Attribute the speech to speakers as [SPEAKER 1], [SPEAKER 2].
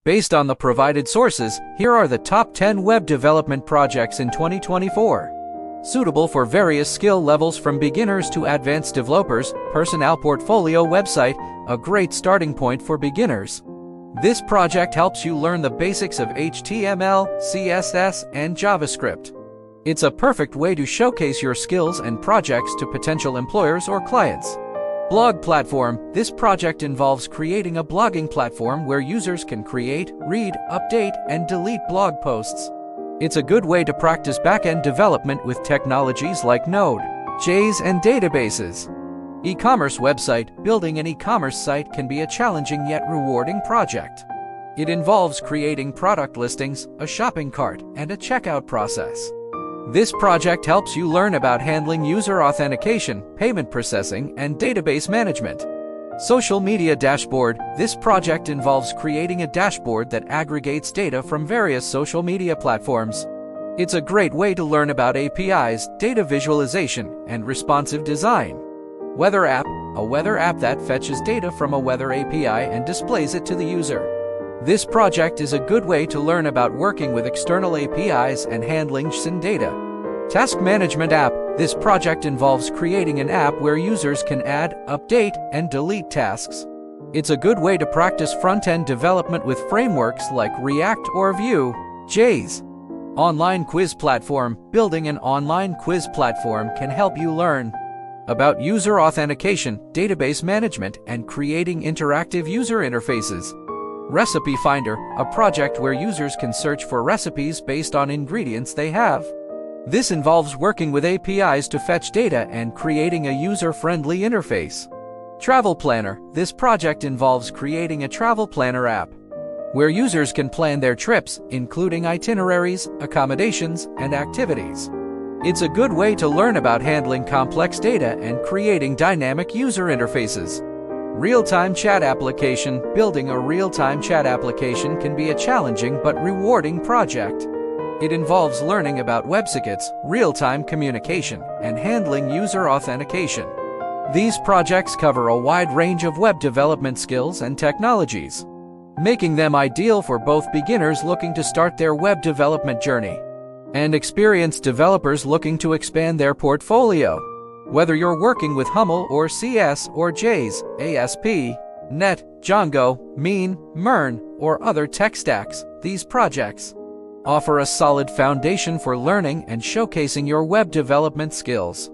[SPEAKER 1] Based on the provided sources, here are the top 10 web development projects in 2024. Suitable for various skill levels from beginners to advanced developers, Personal Portfolio website, a great starting point for beginners. This project helps you learn the basics of HTML, CSS, and JavaScript. It's a perfect way to showcase your skills and projects to potential employers or clients. Blog platform. This project involves creating a blogging platform where users can create, read, update, and delete blog posts. It's a good way to practice back-end development with technologies like Node.js and databases. E-commerce website. Building an e-commerce site can be a challenging yet rewarding project. It involves creating product listings, a shopping cart, and a checkout process. This project helps you learn about handling user authentication, payment processing, and database management. Social media dashboard. This project involves creating a dashboard that aggregates data from various social media platforms. It's a great way to learn about APIs, data visualization, and responsive design. Weather app. A weather app that fetches data from a weather API and displays it to the user. This project is a good way to learn about working with external APIs and handling JSON data. Task management app. This project involves creating an app where users can add, update, and delete tasks. It's a good way to practice front-end development with frameworks like React or Vue.js. Online quiz platform. Building an online quiz platform can help you learn about user authentication, database management, and creating interactive user interfaces. Recipe Finder, a project where users can search for recipes based on ingredients they have. This involves working with APIs to fetch data and creating a user-friendly interface. Travel Planner. This project involves creating a travel planner app, where users can plan their trips, including itineraries, accommodations, and activities. It's a good way to learn about handling complex data and creating dynamic user interfaces. Real-time chat application. Building a real-time chat application can be a challenging but rewarding project. It involves learning about WebSockets, real-time communication, and handling user authentication. These projects cover a wide range of web development skills and technologies, making them ideal for both beginners looking to start their web development journey and experienced developers looking to expand their portfolio. Whether you're working with Hummel or CS or JS, ASP, .NET, Django, Mean, Mern, or other tech stacks, these projects offer a solid foundation for learning and showcasing your web development skills.